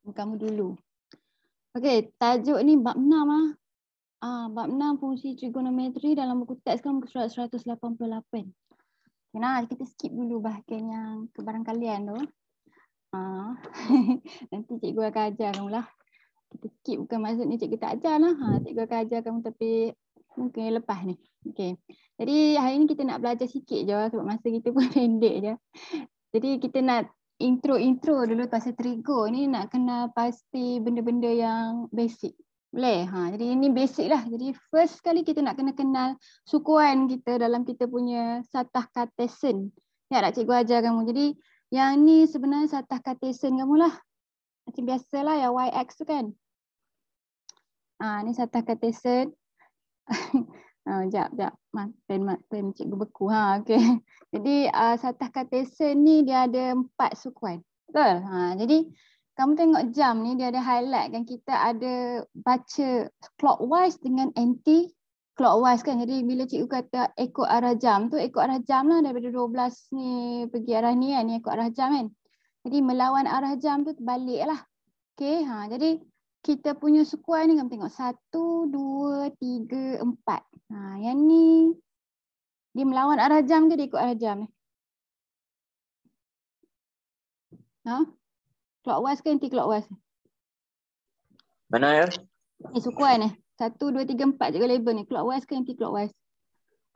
Kamu dulu. Okey, tajuk ni bab 6 lah. Bab 6 fungsi trigonometri dalam buku teks kan muka surat 188. Nah, kita skip dulu bahagian yang kebarangkalian tu. Nanti cikgu akan ajar kamu lah. Kita skip bukan maksudnya cikgu tak ajar lah. Cikgu akan ajar kamu tapi mungkin lepas ni. Okey. Jadi hari ni kita nak belajar sikit je sebab masa kita pun pendek je. Jadi kita nak intro dulu pasal trigo ni, nak kenal pasti benda-benda yang basic. Boleh? Jadi ini basic lah. Jadi first kali kita nak kena kenal sukuan kita dalam kita punya satah Cartesian. Ya, nak cikgu ajar kamu. Jadi yang ni sebenarnya satah Cartesian kamu lah. Macam biasalah yang YX tu kan. Ni satah Cartesian. Sekejap. Pen cikgu beku. Okay. Jadi satah Cartesian ni dia ada 4 sukuan. Betul? Jadi kamu tengok jam ni dia ada highlight kan, kita ada baca clockwise dengan anti clockwise kan. Jadi bila cikgu kata ikut arah jam tu, ikut arah jam lah daripada 12 ni pergi arah ni kan, ni ikut arah jam kan. Jadi melawan arah jam tu terbalik lah. Okay, jadi kita punya sukuan ni kamu tengok 1, 2, 3, 4. Yang ni dia melawan arah jam ke dia ikut arah jam ni? Clockwise ke anti clockwise? Mana ya? Sukuan ni. 1, 2, 3, 4 je label ni. Clockwise ke anti clockwise?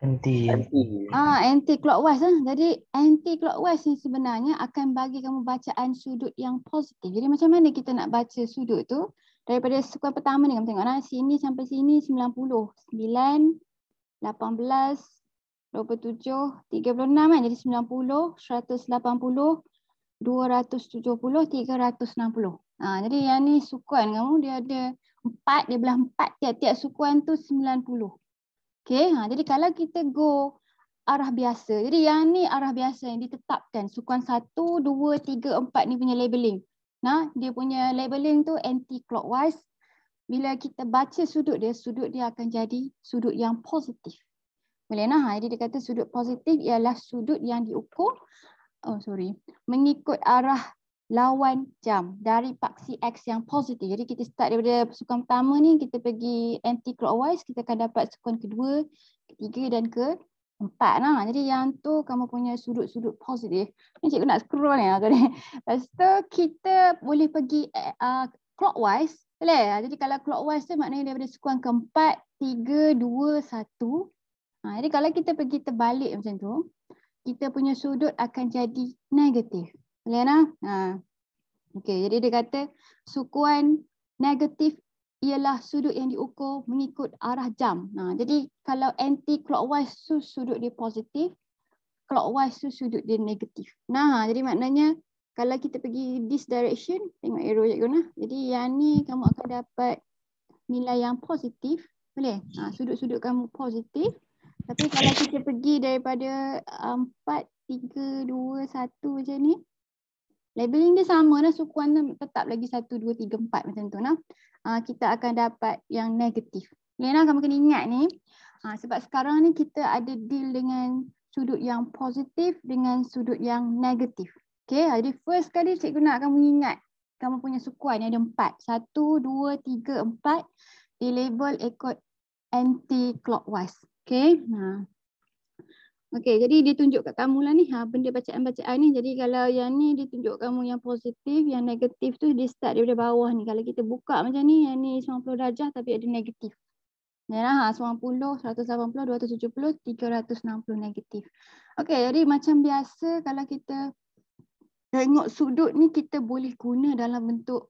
Anti. Anti clockwise lah. Jadi anti clockwise ni sebenarnya akan bagi kamu bacaan sudut yang positif. Jadi macam mana kita nak baca sudut tu? Daripada sukuan pertama ni kamu tengok lah. Sini sampai sini 90. 9, 18, 27, 36 kan. Jadi 90, 180, 270, 360. Jadi yang ni sukuan kamu dia ada 4, dia belah 4, tiap-tiap sukuan tu 90. Okey, jadi kalau kita go arah biasa. Jadi yang ni arah biasa yang ditetapkan. Sukuan 1, 2, 3, 4 ni punya labeling. Dia punya labeling tu anti clockwise. Bila kita baca sudut dia akan jadi sudut yang positif. Boleh nah? Jadi dia kata sudut positif ialah sudut yang diukur mengikut arah lawan jam dari paksi X yang positif. Jadi kita start daripada sukuan pertama ni, kita pergi anti clockwise, kita akan dapat sukuan kedua, ketiga dan keempat. Jadi yang tu kamu punya sudut-sudut positif. Ni cikgu nak scroll ni. Lepas tu kita boleh pergi clockwise. Boleh? Jadi kalau clockwise tu maknanya daripada sukuan keempat, 3, 2, 1. Jadi kalau kita pergi terbalik macam tu, kita punya sudut akan jadi negatif. Boleh nah? Okey, jadi dia kata sukuan negatif ialah sudut yang diukur mengikut arah jam. Jadi kalau anti clockwise tu sudut dia positif, clockwise tu sudut dia negatif. Jadi maknanya kalau kita pergi this direction, tengok arrow cikgu nah. Jadi yang ni kamu akan dapat nilai yang positif. Boleh? Sudut-sudut kamu positif. Tapi kalau kita pergi daripada 4, 3, 2, 1 macam ni, labeling dia sama lah, sukuan tetap lagi 1, 2, 3, 4 macam tu. Kita akan dapat yang negatif. Lena, kamu kena ingat ni, sebab sekarang ni kita ada deal dengan sudut yang positif dengan sudut yang negatif. Okay, jadi first kali cikgu nak kamu ingat, kamu punya sukuan yang ada 4. 1, 2, 3, 4 di label ikut anti-clockwise. Okay. Okey, jadi dia tunjuk kat kamu lah ni, benda bacaan-bacaan ni. Jadi kalau yang ni dia tunjuk kamu yang positif, yang negatif tu dia start daripada bawah ni. Kalau kita buka macam ni, yang ni 90 darjah tapi ada negatif. Ya, 90, 180, 270, 360 negatif. Okey, jadi macam biasa kalau kita tengok sudut ni, kita boleh guna dalam bentuk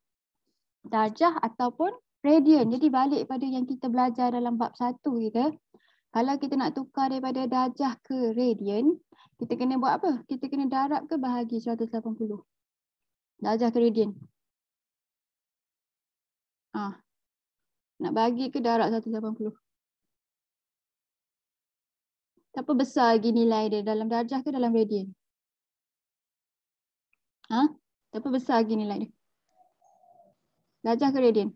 darjah ataupun radian. Jadi balik pada yang kita belajar dalam bab 1 kita. Kalau kita nak tukar daripada darjah ke radian, kita kena buat apa? Kita kena darab ke bahagi 180. Darjah ke radian. Nak bagi ke darab 180. Siapa besar lagi nilai dia? Dalam darjah ke dalam radian? Siapa besar lagi nilai dia? Darjah ke radian?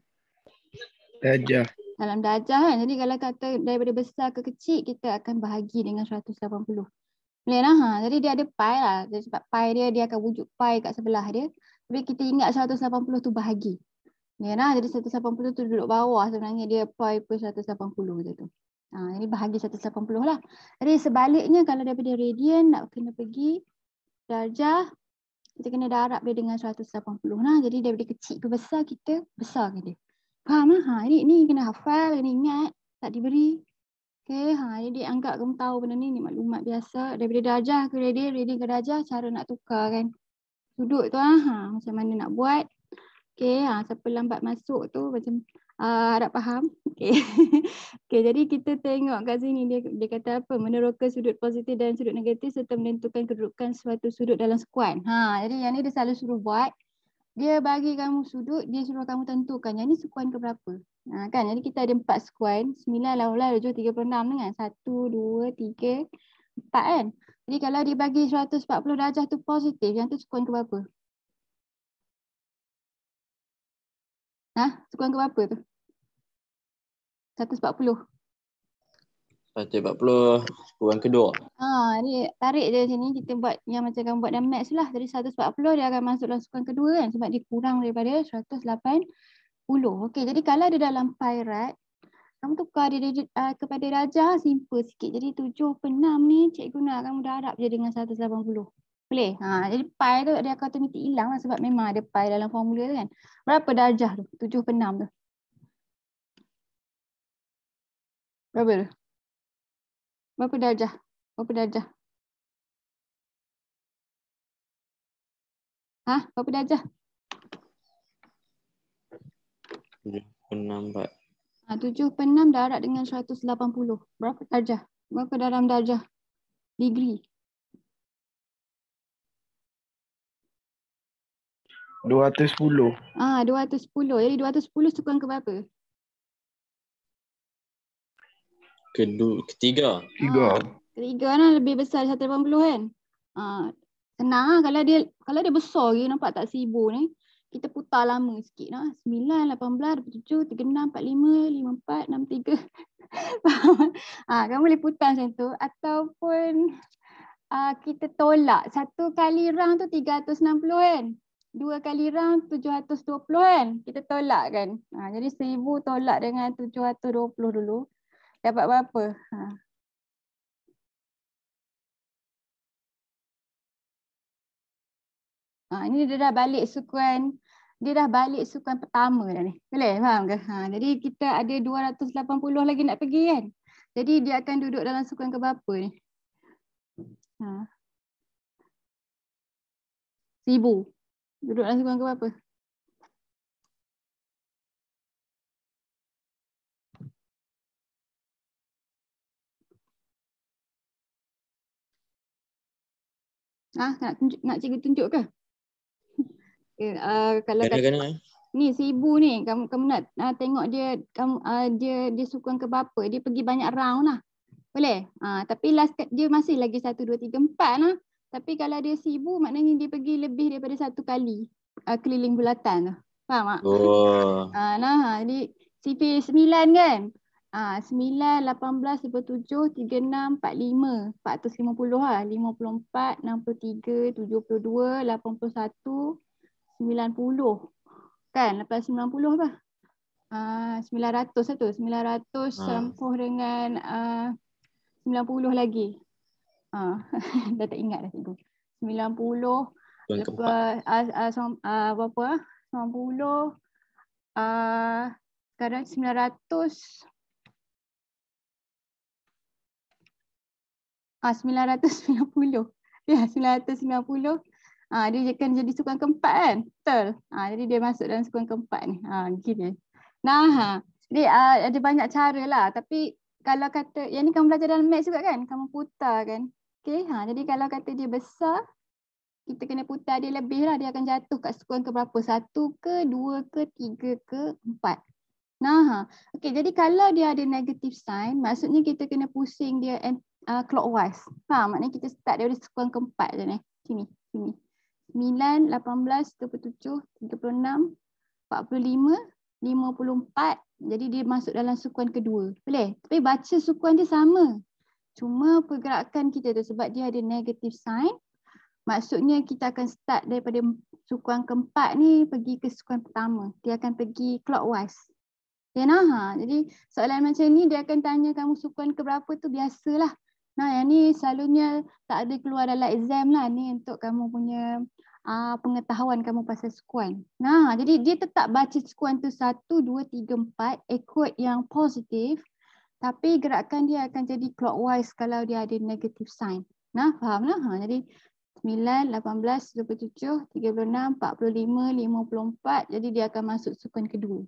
Darjah. Dalam darjah kan. Jadi kalau kata daripada besar ke kecil, kita akan bahagi dengan 180. Boleh lah. Jadi dia ada pi lah. Jadi sebab pi dia akan wujud pi kat sebelah dia. Tapi kita ingat 180 tu bahagi. Ya nah, jadi 180 tu duduk bawah sebenarnya dia pi per 180 macam tu. Ini bahagi 180 lah. Jadi sebaliknya kalau daripada radian nak kena pergi darjah, kita kena darab dia dengan 180. Nah, jadi daripada kecil ke besar kita besarkan dia. Faham lah? Ini kena hafal, kena ingat, tak diberi. Okay, jadi anggap kamu tahu benda ni maklumat biasa. Daripada darjah ke radian ke darjah, cara nak tukar kan. Sudut tu macam mana nak buat. Okay, siapa lambat masuk tu macam harap faham. Okay. Okay, jadi kita tengok kat sini dia kata apa? Meneroka sudut positif dan sudut negatif serta menentukan kedudukan suatu sudut dalam skuan. Jadi yang ni dia selalu suruh buat. Dia bagi kamu sudut, dia suruh kamu tentukan yang ni skuan ke berapa. Kan, jadi kita ada 4 skuan, 9, 18, 7, 36 kan. 1, 2, 3, 4 kan. Jadi kalau dia bagi 140 darjah tu positif, yang tu skuan ke berapa? Skuan ke berapa tu? 140. 140 kurang kedua. Ni tarik je sini, kita buat yang macam kamu buat dalam maths lah. Jadi 140 dia akan masuk dalam sukan kedua kan, sebab dia kurang daripada 180. Okey, jadi kalau dia dalam pi rad, kamu tukar dia kepada darjah, simple sikit. Jadi 7 per 6 ni cikgu nak kamu darab je dengan 180. Boleh? Jadi pi tu dia akan automatik hilang lah, sebab memang ada pi dalam formula tu kan. Berapa darjah tu? 7 per 6 tu. Berapa tu? Berapa darjah? Berapa darjah? Berapa darjah? 6 Pak. 7 per 6 darab dengan 180. Berapa darjah? Berapa dalam darjah? Degree. 210. 210. Jadi 210 sukan ke berapa? Ketiga. Ketiga lah, lebih besar 180 kan. Senang lah kalau dia besar lagi, nampak tak sibuk ni. Kita putar lama sikit lah. 9, 18, 27, 36, 45, 54, 63. Kamu boleh putar macam tu. Ataupun kita tolak. 1 kali round tu 360 kan. 2 kali round 720 kan. Kita tolak kan. Jadi 1000 tolak dengan 720 dulu. Dapat berapa? Ini dia dah balik sukuan. Dia dah balik sukuan pertama dah ni. Boleh faham ke? Jadi kita ada 280 lagi nak pergi kan. Jadi dia akan duduk dalam sukuan ke berapa ni? 1000. Duduk dalam sukuan ke berapa? Nak cikgu tunjuk ke? Kalau Kena. Ni 1000 ni kamu nak tengok dia dia sukuan ke berapa, dia pergi banyak round lah. Boleh? Tapi last dia masih lagi 1 2 3 4 lah. Tapi kalau dia 1000 maknanya dia pergi lebih daripada 1 kali keliling bulatan tu. Faham tak? Jadi CP 9 kan? 9, 18, 27, 36, 45, 450 lah. 54, 63, 72, 81, 90. Kan? Lepas 90 apa? 900 lah tu. 900 campur dengan 90 lagi. Dah tak ingat dah cikgu. 90 lepas berapa? 90 sekarang 900 990. Ya, 990. Dia akan jadi sukuan keempat kan? Betul. Jadi dia masuk dalam sukuan keempat ni. Gini. Jadi ada banyak cara lah. Tapi kalau kata, yang ni kamu belajar dalam maths juga kan? Kamu putar kan? Okay. Jadi kalau kata dia besar, kita kena putar dia lebih lah. Dia akan jatuh kat sukuan ke berapa? 1 ke, 2 ke, 3 ke, 4. Okay, jadi kalau dia ada negative sign, maksudnya kita kena pusing dia clockwise. Maknanya kita start dari sukuan keempat je ni. Sini. 9, 18, 27, 36, 45, 54. Jadi dia masuk dalam sukuan kedua. Boleh? Tapi baca sukuan dia sama. Cuma pergerakan kita tu sebab dia ada negative sign. Maksudnya kita akan start daripada sukuan keempat ni pergi ke sukuan pertama. Dia akan pergi clockwise. Okay, nah, jadi soalan macam ni dia akan tanya kamu sukuan ke berapa tu biasalah. Nah, yang ni selalunya tak ada keluar dalam exam lah. Ni untuk kamu punya pengetahuan kamu pasal sukuan. Nah, jadi dia tetap baca sukuan tu 1, 2, 3, 4 ikut yang positif. Tapi gerakan dia akan jadi clockwise kalau dia ada negative sign. Nah, faham lah? Jadi 9, 18, 27, 36, 45, 54. Jadi dia akan masuk sukuan kedua.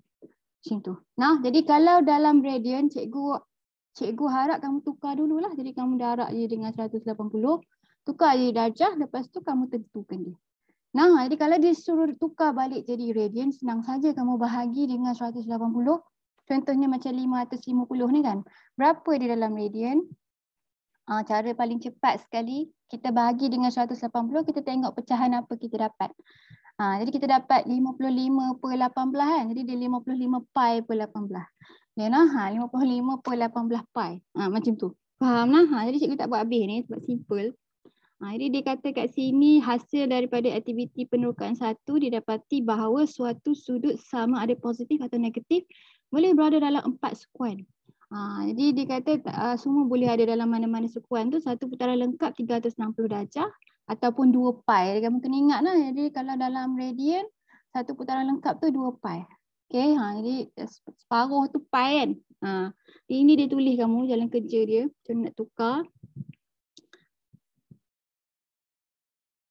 Macam tu. Nah, jadi kalau dalam radian, cikgu harap kamu tukar dululah. Jadi kamu darab je dengan 180. Tukar je darjah, lepas tu kamu tentukan dia. Nah, jadi kalau dia suruh tukar balik jadi radian, senang saja kamu bahagi dengan 180. Contohnya macam 550 ni kan. Berapa di dalam radian? Cara paling cepat sekali, kita bahagi dengan 180, kita tengok pecahan apa kita dapat. Jadi kita dapat 55 per 18 kan. Jadi dia 55 pi per 18. Ya nah, 55 per 18 pi. Macam tu. Faham lah? Jadi cikgu tak buat habis ni sebab simple. Jadi dia kata kat sini hasil daripada aktiviti penerokaan 1 didapati bahawa suatu sudut sama ada positif atau negatif boleh berada dalam 4 sukuan. Jadi dia kata semua boleh ada dalam mana-mana sukuan tu. Satu putaran lengkap 360 darjah ataupun 2 pi. Jadi kamu kena ingat lah. Jadi kalau dalam radian, satu putaran lengkap tu 2 pi. Okay, jadi separuh tu pi kan. Ini dia tulis kamu jalan kerja dia. Macam nak tukar.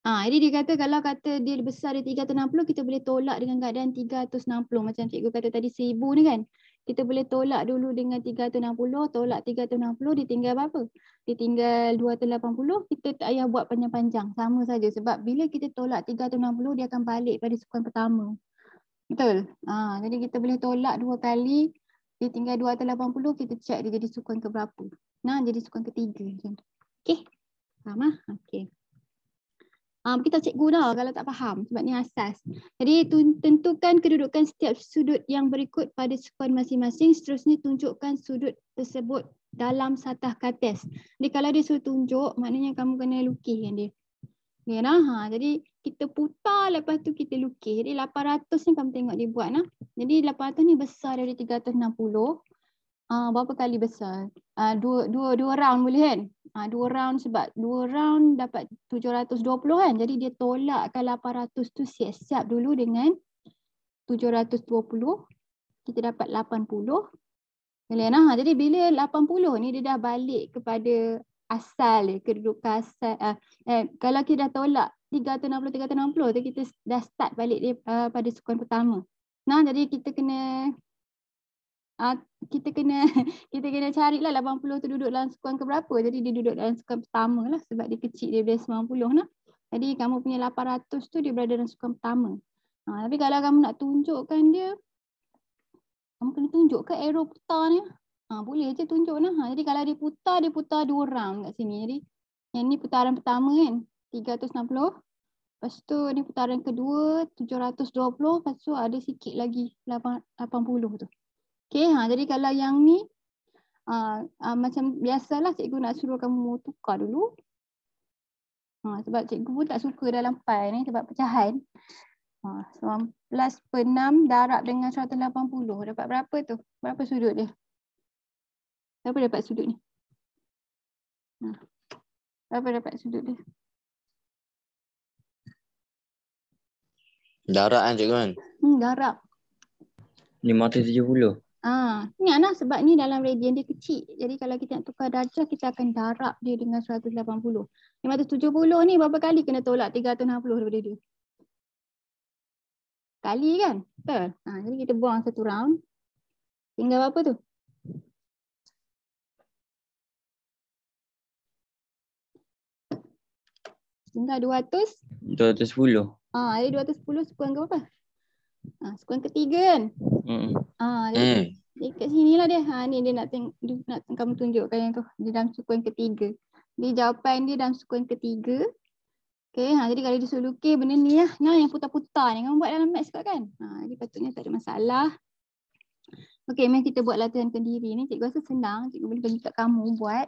Jadi dia kata kalau kata dia besar dia 360, kita boleh tolak dengan keadaan 360. Macam cikgu kata tadi 1000 ni kan. Kita boleh tolak dulu dengan 360, tolak 360, ditinggal berapa? Ditinggal 280, kita tak payah buat panjang-panjang. Sama saja sebab bila kita tolak 360, dia akan balik pada sukuan pertama. Betul? Jadi kita boleh tolak 2 kali, ditinggal 280, kita check dia jadi sukuan ke berapa. Nah, jadi sukuan ketiga. Okey? Faham lah? Okey. Kita cikgu dah kalau tak faham sebab ni asas. Jadi tentukan kedudukan setiap sudut yang berikut pada sukuan masing-masing. Seterusnya tunjukkan sudut tersebut dalam satah kates. Jadi kalau dia suruh tunjuk, maknanya kamu kena lukiskan dia. Okay, nah? Jadi kita putar lepas tu kita lukis. Jadi 800 ni kamu tengok dia buat nah. Jadi 800 ni besar dari 360. Berapa kali besar? Dua round boleh kan? 2 round sebab 2 round dapat 720 kan. Jadi dia tolakkan 800 tu siap-siap dulu dengan 720. Kita dapat 80. Jadi bila 80 ni dia dah balik kepada asal dia, kedudukan asal. Kalau kita dah tolak 360 tu kita dah start balik dia pada sukuan pertama. Jadi kita kena carilah 80 tu duduk dalam sukuan ke berapa. Jadi dia duduk dalam sukuan pertama lah sebab dia kecil daripada 90 nah. Jadi kamu punya 800 tu dia berada dalam sukuan pertama. Tapi kalau kamu nak tunjukkan dia, kamu kena tunjuk ke arrow putar ni. Boleh je tunjuk nah. Jadi kalau dia putar 2 round kat sini. Jadi yang ni putaran pertama kan, 360. Lepas tu ni putaran kedua 720. Lepas tu ada sikit lagi 80 tu. Okay, jadi kalau yang ni macam biasalah cikgu nak suruh kamu tukar dulu. Sebab cikgu pun tak suka dalam pi ni sebab pecahan. 19 per 6 darab dengan 180. Dapat berapa tu? Berapa sudut dia? Berapa dapat sudut ni? Berapa dapat sudut dia? Darab kan cikgu kan? Darab. 570. Ni Ana sebab ni dalam radian dia kecil. Jadi kalau kita nak tukar darjah, kita akan darab dia dengan 180. 570 ni berapa kali kena tolak 360 daripada dia? Kali kan? Betul? Jadi kita buang satu round. Tinggal berapa tu? Tinggal 210. Jadi 210 sukuan ke berapa? Sukuan ketiga kan? Jadi kat sini lah dia. Ni dia nak kamu tunjukkan yang tu. Dia dalam sukuan ketiga. Jadi jawapan dia dalam sukuan ketiga. Okay, jadi kalau dia suruh lukis benda ni lah. Yang putar-putar ni. Kamu buat dalam maths kot kan? Jadi patutnya tak ada masalah. Okay, mari kita buat latihan kendiri ni. Cikgu rasa senang. Cikgu boleh bagi kat kamu buat.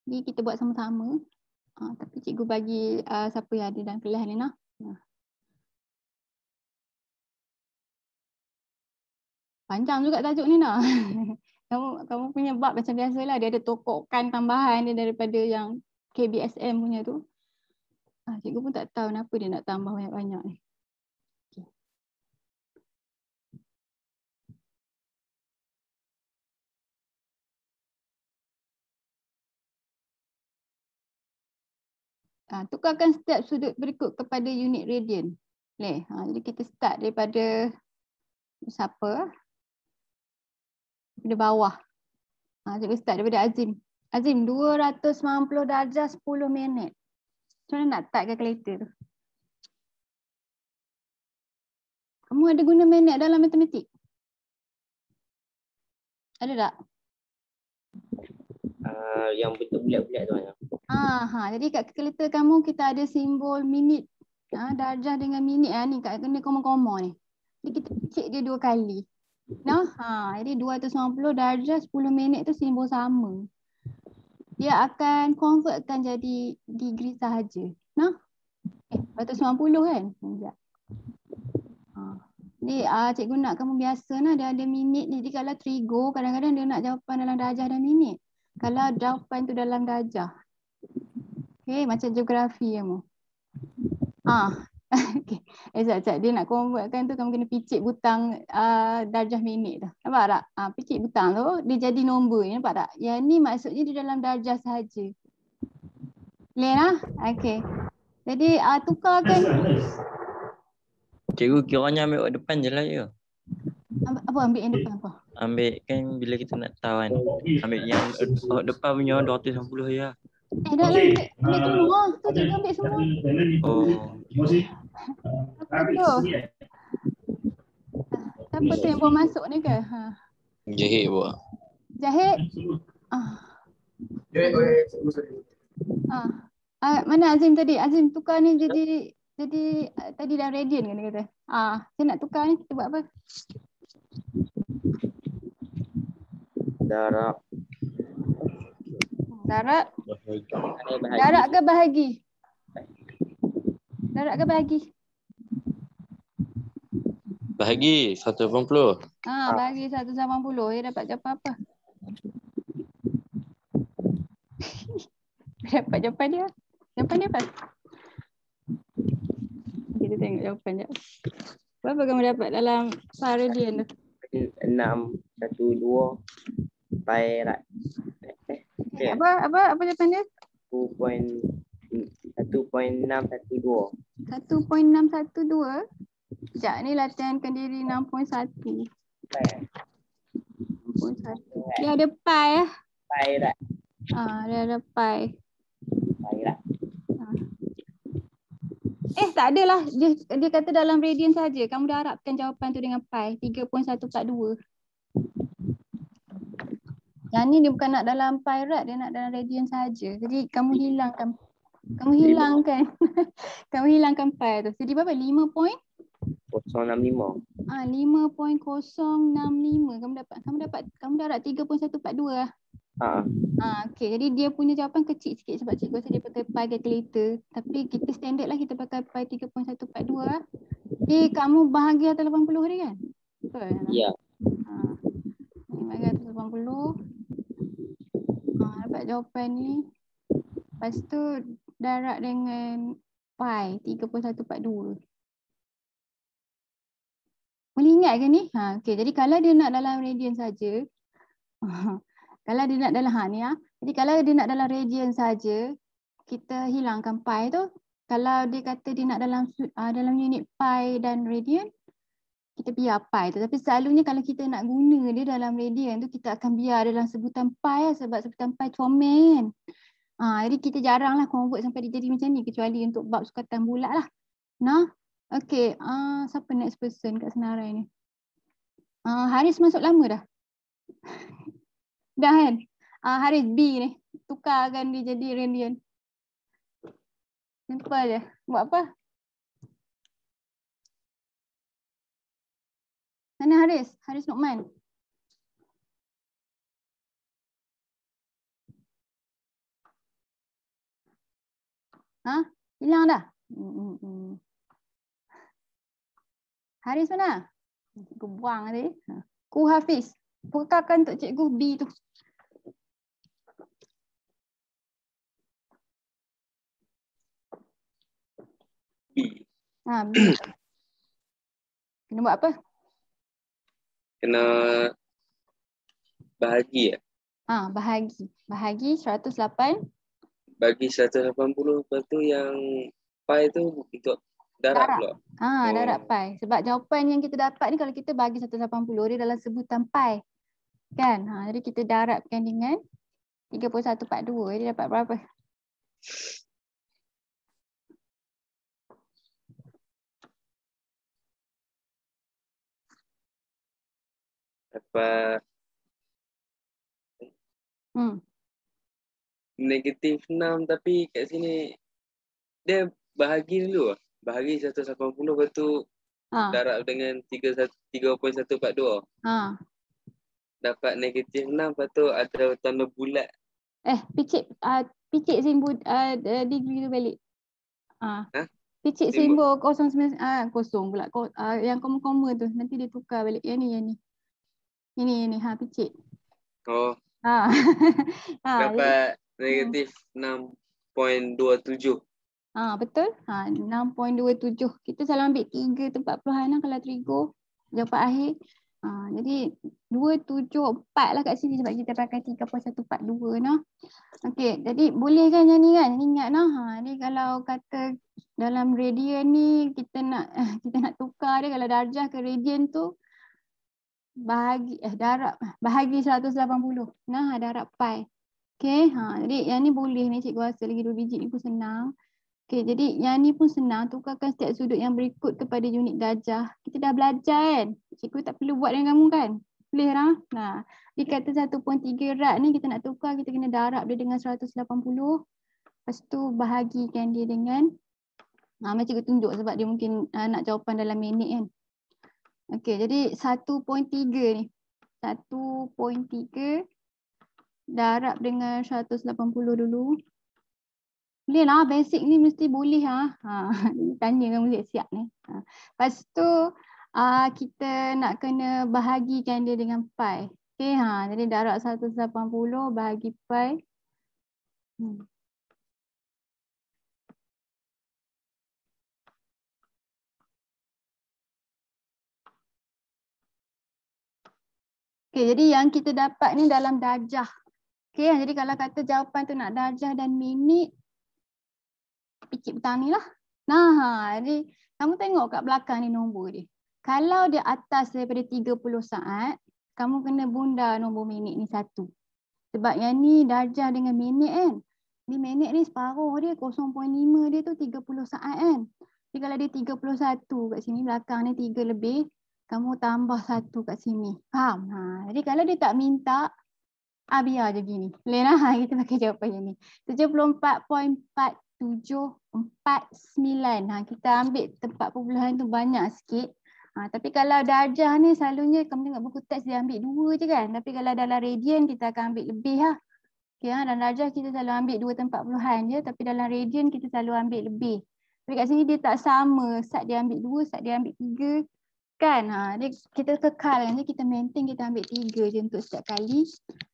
Jadi kita buat sama-sama. Tapi cikgu bagi siapa yang ada dalam kelas ni lah. Panjang juga tajuk ni nak. Kamu punya bab macam biasalah, dia ada tokokan tambahan dia daripada yang KBSM punya tu. Cikgu pun tak tahu kenapa dia nak tambah banyak-banyak ni. Tukarkan setiap sudut berikut kepada unit radian. Boleh? Jadi kita start daripada siapa? Daripada bawah. Cikgu start daripada Azim. Azim, 290 darjah 10 minit. Macam mana nak start kalkulator tu? Kamu ada guna minit dalam matematik? Ada tak? Yang bentuk bulat-bulat tu banyak. Jadi kat kalkulator kamu kita ada simbol minit. Darjah dengan minit ni kat kena koma-koma ni. Jadi kita cek dia 2 kali. Jadi 290 darjah 10 minit tu simbol sama. Dia akan convertkan jadi degree sahaja. 290 kan? Sekejap. Jadi cikgu nak kamu biasa dia ada minit ni. Jadi kalau trigo kadang-kadang dia nak jawapan dalam darjah dan minit. Kalau jawapan tu dalam darjah. Okay, macam geografi kamu. Okay. Sekejap. Dia nak convertkan tu kamu kena picit butang darjah minit tu. Nampak tak? Picit butang tu dia jadi nombor. Nampak tak? Yang ni maksudnya dia dalam darjah sahaja. Boleh lah? Okay. Jadi tukarkan. Cikgu kiranya ambil awak depan je lah ya. Apa ambil yang depan apa? Ambil kan bila kita nak tahu kan. Ambil yang awak depan punya 290 ya. Dah lah ambil semua. Tu cikgu ambil semua. Apa tu? Siapa tu yang bawa masuk ni ke? Jahit buat. Jahit? Mana Azim tadi? Azim tukar ni jadi tadi dah radian kan dia kata. Saya nak tukar ni, kita buat apa? Darab. Darab ke bahagi? Darab ke bahagi? Bahagi 180. Bahagi 180. Dia dapat jawapan apa? Dapat jawapan dia. Jawapan dia apa? Kita tengok jawapan dia. Berapa kamu dapat dalam radian tu? 612 pi rad. Apa jawapan dia? 1.612. 1.612. Sekejap ni latihankan diri 6.1. 6.1. Dia ada pi Pi rad. Dia ada pi. Pi rad. Tak adalah. Dia kata dalam radian saja. Kamu dah harapkan jawapan tu dengan pi 3.142. Yang ni dia bukan nak dalam pi rad, dia nak dalam radian saja. Jadi kamu hilangkan kamu hilangkan pi tu. Jadi berapa? 5.065. 5.065. Kamu dapat 3.142 lah. Okey, jadi dia punya jawapan kecil sikit sebab cikgu rasa dia pakai pi calculator. Tapi kita standard lah, kita pakai pi 3.142 lah. Jadi kamu bahagi atas 80 tadi kan? Betul? Ya. Bahagi atas 80. Dapat jawapan ni. Lepas tu darab dengan pi 3.142. Boleh ingat ke ni? Okey, jadi kalau dia nak dalam radian saja. Kalau dia nak dalam jadi kalau dia nak dalam radian saja, kita hilangkan pi tu. Kalau dia kata dia nak dalam unit pi dan radian, kita biar pi tu. Tapi selalunya kalau kita nak guna dia dalam radian tu, kita akan biar dalam sebutan pi lah, sebab sebutan pi comel. Jadi kita jaranglah convert sampai dia jadi macam ni, kecuali untuk bab sukatan bulat lah. Okey, siapa next person kat senarai ni? Haris masuk lama dah. Dah kan? Haris B ni. Tukarkan dia jadi radian. Simple je. Buat apa? Mana Haris? Haris Nukman. Hilang dah? Haris mana? Aku buang tadi. Ku Hafiz. Bukakan untuk cikgu B tu. B. B. Kena buat apa? Kena bahagi ya. Bahagi. Bahagi 108. Bagi 180, lepas tu yang pi tu untuk darab pula. Darab pi. Sebab jawapan yang kita dapat ni kalau kita bagi 180 dia dalam sebutan pi. Kan? Jadi kita darabkan dengan 31/42. Dia dapat berapa? Dapat negatif 6, tapi kat sini dia bahagi dulu. Bahagi 180, lepas tu darab dengan 3.142. Dapat negatif 6, lepas tu ada tanda bulat. Picit simbol degree tu balik. Picit simbol 09 kosong pula. Yang koma-koma tu nanti dia tukar balik. Yang ni. Ini picit. Dapat negatif 6.27. Betul. 6.27. Kita selalu ambil 3 tempat puluhan kalau trigo. Jawapan akhir. Jadi 274 lah kat sini sebab kita pakai 3.142 nah. Okey, jadi boleh kan yang ni kan? Ingat nah. Ni kalau kata dalam radian ni kita nak tukar dia kalau darjah ke radian tu darab bahagi 180. Nah, darab pi. Okey, jadi yang ni boleh ni cikgu rasa lagi 2 biji ni pun senang. Okey, jadi yang ni pun senang, tukarkan setiap sudut yang berikut kepada unit darjah. Kita dah belajar kan? Cikgu tak perlu buat dengan kamu kan? Boleh lah. Nah, dia kata 1.3 rad ni kita nak tukar, kita kena darab dia dengan 180. Lepas tu bahagikan dia dengan cikgu tunjuk sebab dia mungkin nak jawapan dalam minit kan. Okey, jadi 1.3 ni. 1.3 darab dengan 180 dulu. Boleh lah, basic ni mesti boleh lah. Tanya kamu siap-siap ni. Lepas tu kita nak kena bahagikan dia dengan pi. Okey, jadi darab 180 bahagi pi. Okey, jadi yang kita dapat ni dalam darjah. Okey, jadi kalau kata jawapan tu nak darjah dan minit, picit petang ni lah. Jadi kamu tengok kat belakang ni nombor dia. Kalau dia atas daripada 30 saat, kamu kena bunda nombor minit ni 1. Sebab yang ni darjah dengan minit kan. Ni minit ni separuh dia, 0.5 dia tu 30 saat kan. Jadi kalau dia 31 kat sini, belakang ni 3 lebih, kamu tambah 1 kat sini. Faham? Jadi kalau dia tak minta, biar je gini. Boleh lah, kita pakai jawapan yang ni. 74.749. Kita ambil tempat perpuluhan tu banyak sikit. Tapi kalau darjah ni selalunya kamu tengok buku teks dia ambil 2 je kan. Tapi kalau dalam radian kita akan ambil lebih lah. Okay, dalam darjah kita selalu ambil 2 tempat puluhan je. Tapi dalam radian kita selalu ambil lebih. Tapi kat sini dia tak sama. Sat dia ambil 2, sat dia ambil 3. Kan? Kita kekal kan. Kita maintain kita ambil 3 je untuk setiap kali.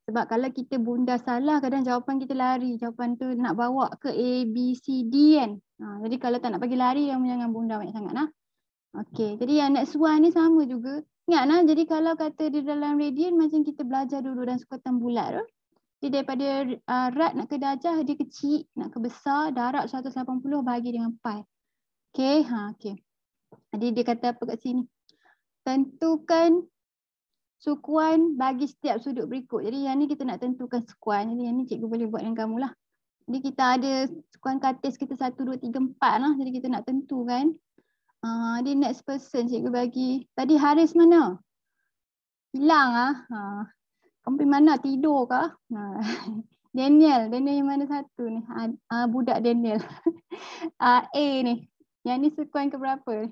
Sebab kalau kita bunda salah, kadang jawapan kita lari. Jawapan tu nak bawa ke A, B, C, D kan. Jadi kalau tak nak bagi lari, kamu jangan bunda banyak sangat lah. Okey, jadi yang next one ni sama juga. Ingat lah, jadi kalau kata di dalam radian macam kita belajar dulu dalam sukatan bulat tu. Jadi daripada rad nak ke darjah, dia kecil, nak ke besar, darab 180 bahagi dengan pi. Okey, okey. Jadi dia kata apa kat sini? Tentukan sukuan bagi setiap sudut berikut. Jadi yang ni kita nak tentukan sukuan. Jadi yang ni cikgu boleh buat dengan kamu lah. Jadi kita ada sukuan katis kita 1, 2, 3, 4 lah. Jadi kita nak tentukan. Dia next person cikgu bagi. Tadi Haris mana? Hilang lah. Kamu pergi mana? Tidur kah? Daniel yang mana satu ni? Budak Daniel. A ni. Yang ni sukuan ke berapa?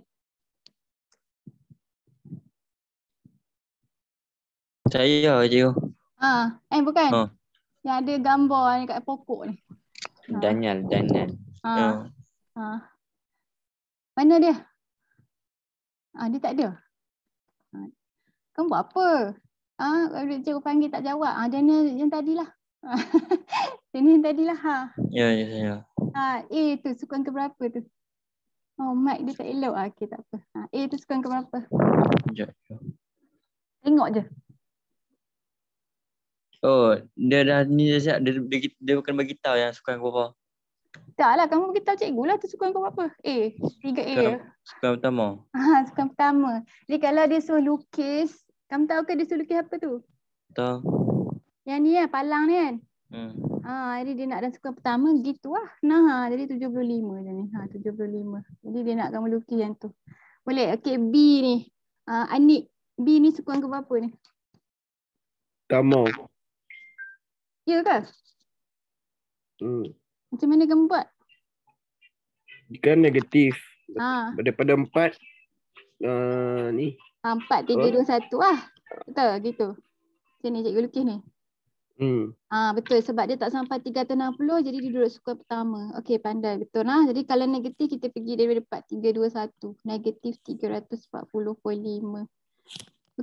Saya je. Bukan. Yang ada gambar ni kat pokok ni. Daniel. Mana dia? Dia tak ada. Kamu buat apa? Kalau cikgu panggil tak jawab. Dia ni yang tadilah. Dia ni yang tadilah. Ya, ya. A tu sukan ke berapa tu? Oh, mic dia tak elok. Okey, tak apa. A tu sukan ke berapa? Sekejap. Tengok je. Oh, dia dah ni dah siap. Dia bukan bagi tahu yang sukan kau apa. Taklah, kamu beritahu cikgu lah tu sukan kau apa. 3A. Sukan pertama. Sukan pertama. Jadi kalau dia suruh lukis, kamu tahu ke dia suruh lukis apa tu? Tahu. Yang ni kan, palang ni kan? Jadi dia nak dan sukan pertama gitu lah. Nah, jadi 75 je ni. 75. Jadi dia nak kamu lukis yang tu. Boleh. Okey, B ni. Anik, B ni sukan ke berapa ni? Pertama. Ya ke? Macam mana kamu buat? Kan negatif. Daripada 4 ni. 4, 3, 2, 1 lah. Betul gitu. Sini cikgu lukis ni. Betul sebab dia tak sampai 360 jadi dia duduk sukan pertama. Okey, pandai betul lah. Jadi kalau negatif kita pergi daripada 4, 3, 2, 1. Negatif 340.5.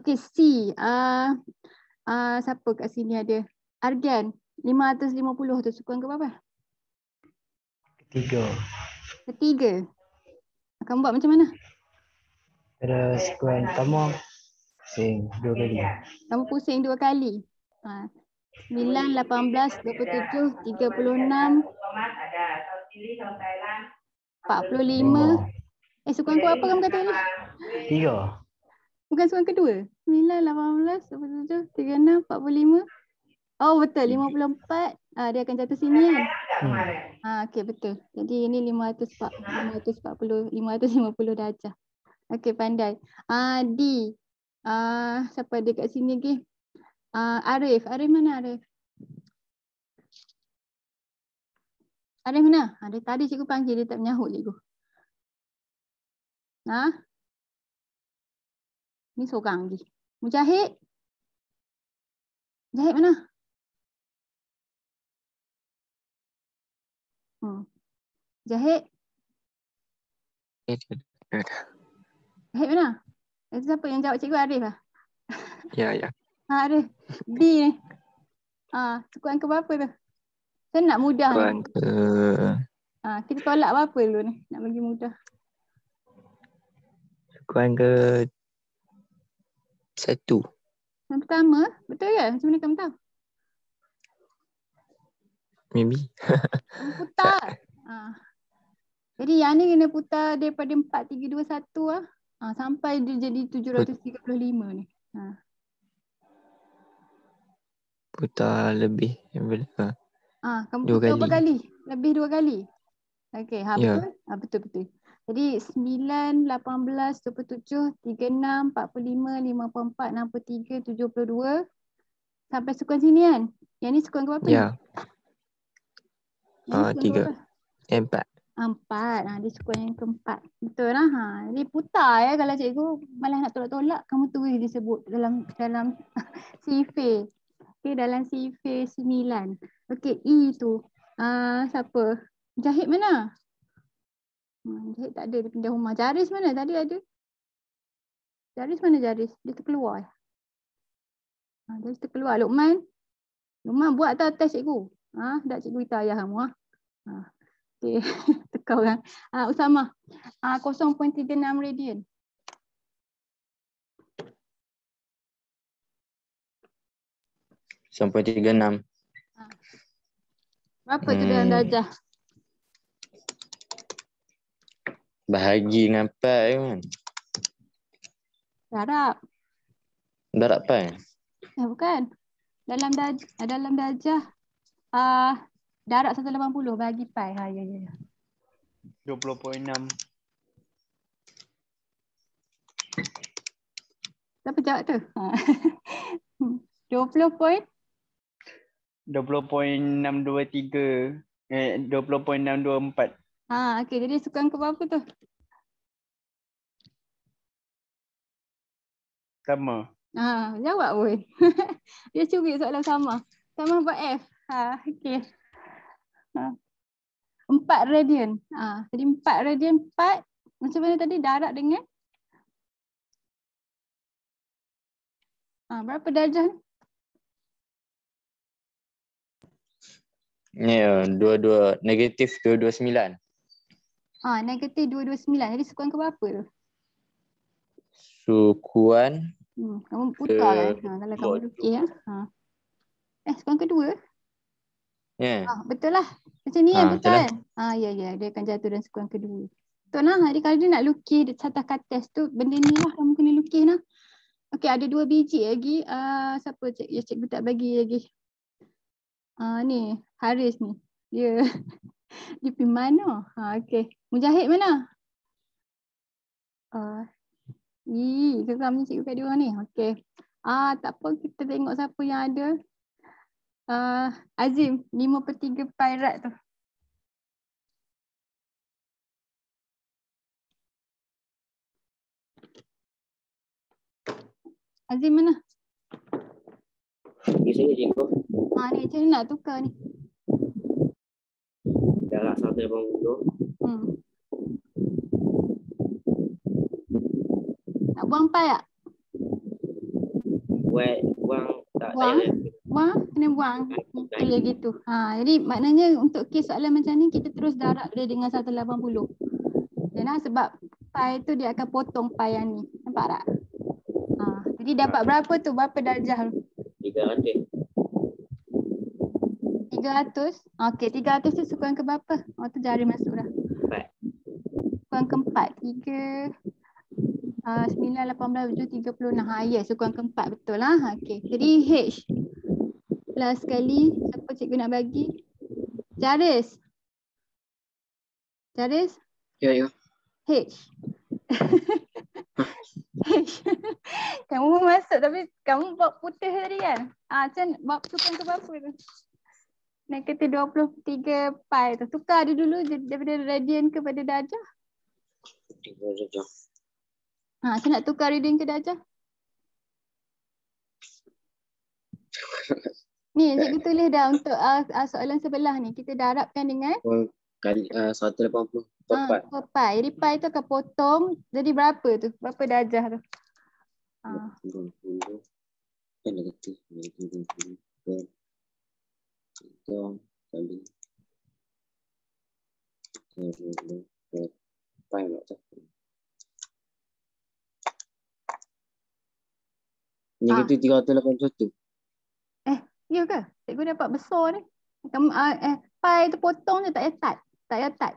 Okey, C. Siapa kat sini ada? Argan. 550 tu sukan ke berapa? Ketiga. Kamu buat macam mana? Pada sukan pertama pusing 2 kali. Kamu pusing 2 kali. 9, 18, 27, 36, 45. Sukan kau apa kamu kata tadi? 3. Bukan sukan kedua? 9, 18, 27, 36, 45. Oh betul, 54. Dia akan jatuh sini kan? Okey betul. Jadi ini 550 darjah. Okey, pandai. D. Siapa ada kat sini lagi? Arif. Arif mana Arif? Arif mana? Dia tadi cikgu panggil dia tak menyahut cikgu. Ni seorang lagi. Mujahid. Mujahid mana? Jahid. Jahid mana? Itu siapa yang jawab cikgu? Arif lah? Ya. Arif. D ni. Sukan ke berapa tu? Saya nak mudah sukan ni. Ke... Kita tolak berapa dulu ni? Nak bagi mudah. Sukan ke 1. Yang pertama? Betul ke? Macam mana kamu tahu? Maybe. Kamu putar. Jadi yang ni kena putar daripada 4, 3, 2, 1 lah. Sampai dia jadi 735 ni. Putar lebih. Kamu putar berapa kali? Lebih 2 kali? Okey, betul? Betul. Jadi 9, 18, 27, 36, 45, 54, 63, 72. Sampai sukan sini kan? Yang ni sukan ke berapa? Ya. Yang ni sukan 3. 4. 4. Dia sukan yang keempat. Betul lah. Jadi putar ya kalau cikgu malah nak tolak-tolak. Kamu tulis disebut dalam CV. Okey, dalam CV 9. Okey, E tu. Siapa? Jahid mana? Jahid tak ada. Dia pindah rumah. Jaris mana? Tadi ada. Jaris mana Jaris? Dia terkeluar. Jaris terkeluar. Luqman buat tak test cikgu? Tak cikgu beritahu ayah kamu. Okey. Tekau kan. Usama. 0.36 radian. Sampai 36. Berapa tu dalam darjah? Bahagi dengan 4 kan? Darab pai? Bukan. Dalam darjah. Darab 180 bahagi pai. Ya. 20.6. Siapa jawab tu? 20.623. 20.624. Okey, jadi sukan ke berapa tu? Sama. Jawab pun. Dia curi soalan sama. Sama buat F. Okey. 4 radian. Jadi 4 radian 4. Macam mana tadi darab dengan? Berapa darjah ni? Ya, negatif 229. Negatif 229. Jadi sukuan ke berapa tu? Sukuan kamu putar kan? Kalau kamu lukis ya. Sukuan kedua? Ya. Betul lah. Macam ni kan Betul lah. kan? Ya. Dia akan jatuh dalam sukuan kedua. Betul lah. Jadi kalau dia nak lukis di atas kates tu, benda ni lah kamu kena lukis lah. Okey, ada 2 biji lagi. Siapa cikgu tak bagi lagi? Ni, Haris ni. Dia dia pergi mana? Okey. Mujahid mana? Geram ni cikgu kat dia orang ni. Okey. Tak apa, kita tengok siapa yang ada. Azim, 5/3 pi rad tu. Azim mana? Di sini cikgu. Ni macam mana nak tukar ni? Darab 180. Nak buang pi tak? Buang tak buang? Buang? Kena buang. Dia gitu. Jadi maknanya untuk kes soalan macam ni kita terus darab dia dengan 180. Sebab pi tu dia akan potong pi yang ni. Nampak tak? Jadi dapat berapa tu? Berapa darjah tu? 300. 300? Okey, 300 tu sukuan ke berapa? Tu jari masuk dah. 4. Sukuan keempat. 3 9, 18, 7, 36. Ya, sukuan keempat betul lah. Okey. Jadi H. Last sekali. Siapa cikgu nak bagi? Jaris. Jaris? Ya. H. H. Kamu pun masuk tapi kamu buat putih tadi kan? Macam buat sukuan ke berapa tu? Negatif 23 pi tu. Tukar dia dulu daripada radian kepada darjah. Darjah. Saya nak tukar radian ke darjah. Ni cikgu tulis dah untuk soalan sebelah ni. Kita darabkan dengan kali 180 per pi. Jadi pi tu akan potong. Jadi berapa tu? Berapa darjah tu? 20 kan negatif 20 per 3 kali 20 per pi macam negatif 381. Ya ke? Cikgu dapat besar ni. Pi tu potong je tak payah tat. Tak payah tat.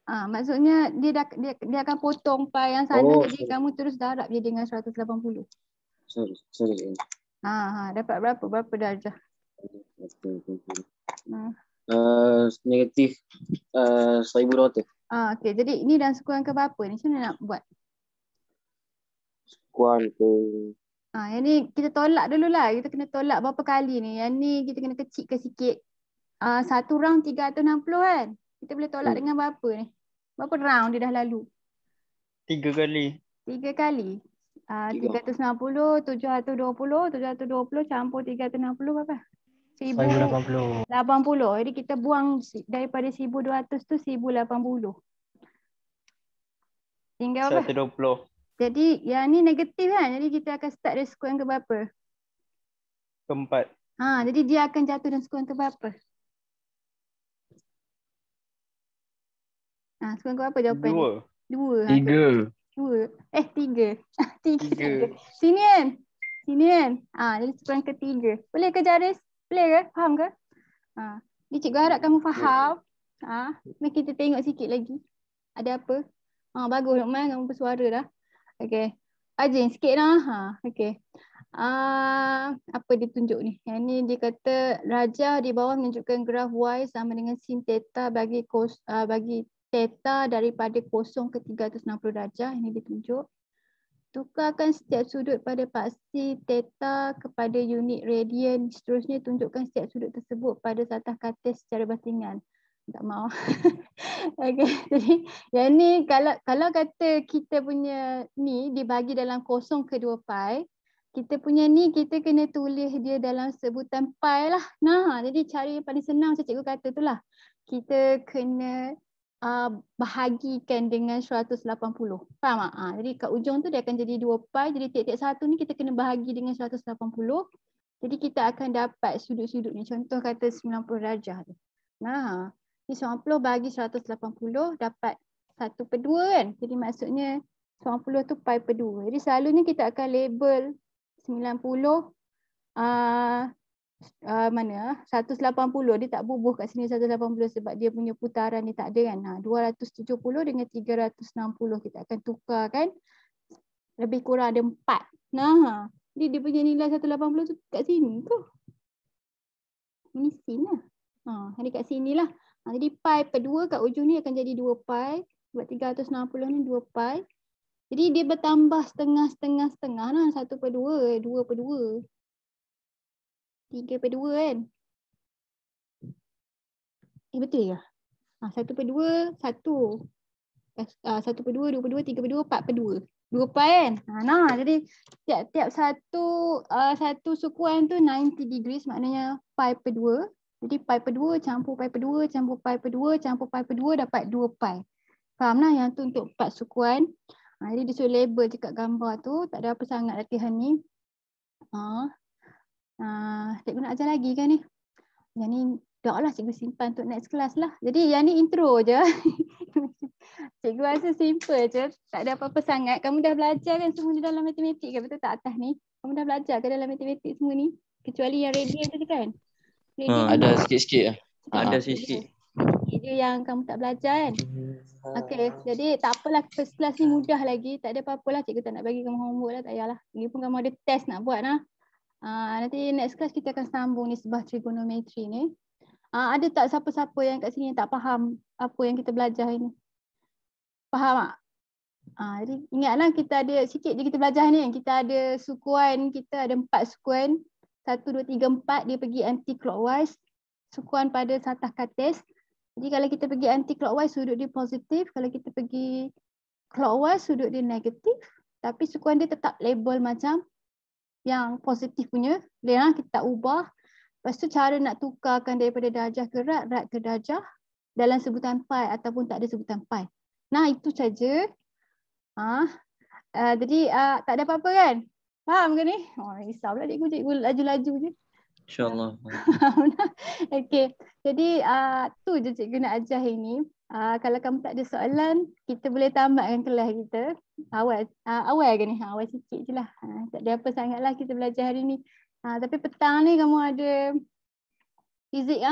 Maksudnya dia akan potong pi yang sana. Jadi kamu terus darab je dengan 180. Sorry. Dapat berapa? Berapa darjah? Negatif 1200. Okey, jadi ini dah sukuan ke berapa ni? Macam mana nak buat? Sukuan ke yang ni kita tolak dulu lah. Kita kena tolak berapa kali ni. Yang ni kita kena kecilkan sikit. Satu round 360 kan? Kita boleh tolak dengan berapa ni? Berapa round dia dah lalu? 3 kali. 3 kali. 360, 720 campur 360 berapa? 1080. Jadi kita buang daripada 1200 tu 1080. Tinggal apa? 120. Jadi yang ni negatif kan? Jadi kita akan start dari sukuan ke berapa? Keempat. Jadi dia akan jatuh dalam sukuan ke berapa? Sukuan ke berapa jawapan? 2. 3. 2. 3. 3. Sini kan? Jadi sukuan ketiga. Boleh ke Jaris? Boleh ke? Faham ke? Ni cikgu harap kamu faham. Mari kita tengok sikit lagi. Ada apa? Bagus Luqman, kamu bersuara dah. Okey. Ajin sikit lah. Okey. Apa dia tunjuk ni? Yang ni dia kata rajah di bawah menunjukkan graf Y sama dengan sin theta bagi theta daripada 0 ke 360 darjah. Ini ditunjuk. Tukarkan setiap sudut pada paksi theta kepada unit radian. Seterusnya tunjukkan setiap sudut tersebut pada satah katil secara basingan. Tak mau. Okey, jadi yang ni kalau kata kita punya ni dibagi dalam 0 ke 2 pi, kita punya ni kita kena tulis dia dalam sebutan pi lah. Jadi cara yang paling senang macam cikgu kata tu lah. Kita kena bahagikan dengan 180. Faham tak? Jadi kat ujung tu dia akan jadi 2 pi. Jadi tiap-tiap satu ni kita kena bahagi dengan 180. Jadi kita akan dapat sudut-sudut ni. Contoh kata 90 darjah tu. Nah, ni 90 bagi 180 dapat 1/2 kan. Jadi maksudnya 90 tu pi per 2. Jadi selalunya kita akan label 90 mana 180 dia tak bubuh kat sini 180 sebab dia punya putaran ni tak ada kan. 270 dengan 360 kita akan tukar kan. Lebih kurang ada 4. Nah, jadi dia punya nilai 180 tu kat sini tu. Ini sin lah. Jadi kat sini lah. Jadi pi per 2 kat ujung ni akan jadi 2 pi. Sebab 360 ni 2 pi. Jadi dia bertambah setengah-setengah-setengah lah. 1/2, 2/2. 3/2 kan? Betul ke? 1/2, 1. 1/2, 2/2, 3/2, 4/2. 2 pi kan? Jadi tiap-tiap satu sukuan tu 90 degrees maknanya pi per 2. Jadi pi per 2 campur pi per 2 campur pi per 2 campur pi per 2 dapat 2 pi. Faham lah yang tu untuk 4 sukuan. Jadi dia suruh label je kat gambar tu. Tak ada apa sangat latihan ni. Cikgu nak ajar lagi kan ni? Yang ni dah lah cikgu simpan untuk next class lah. Jadi yang ni intro je. Cikgu rasa simple je. Tak ada apa-apa sangat. Kamu dah belajar kan semua ni dalam matematik kan? Betul tak atas ni? Kamu dah belajar ke dalam matematik semua ni? Kecuali yang radian tu kan? Ada sikit-sikit lah. Ada sikit-sikit. Sikit je yang kamu tak belajar kan? Okay, jadi tak apalah first class ni mudah lagi. Tak ada apa-apalah cikgu tak nak bagi kamu homework lah. Tak payahlah. Ini pun kamu ada test nak buat lah. Nanti next class kita akan sambung nisbah trigonometri ni. Ada tak siapa-siapa yang kat sini yang tak faham apa yang kita belajar ini? Faham tak? Jadi ingatlah kita ada sikit je kita belajar ni. Kita ada sukuan, kita ada 4 sukuan. 1, 2, 3, 4 dia pergi anti-clockwise. Sukuan pada satah kates. Jadi kalau kita pergi anti-clockwise sudut dia positif. Kalau kita pergi clockwise sudut dia negatif. Tapi sukuan dia tetap label macam yang positif punya. Dia kita tak ubah. Lepas tu cara nak tukarkan daripada darjah ke rad ke darjah dalam sebutan pi ataupun tak ada sebutan pi. Nah itu saja. Jadi tak ada apa-apa kan? Faham ke ni? Risau pula cikgu laju-laju je. InsyaAllah. Okay. Jadi tu je cikgu nak ajar hari ni. Kalau kamu tak ada soalan, kita boleh tamatkan kelas kita. Awal ke ni? Awal sikit je lah. Tak ada apa sangat lah kita belajar hari ni. Tapi petang ni kamu ada fizik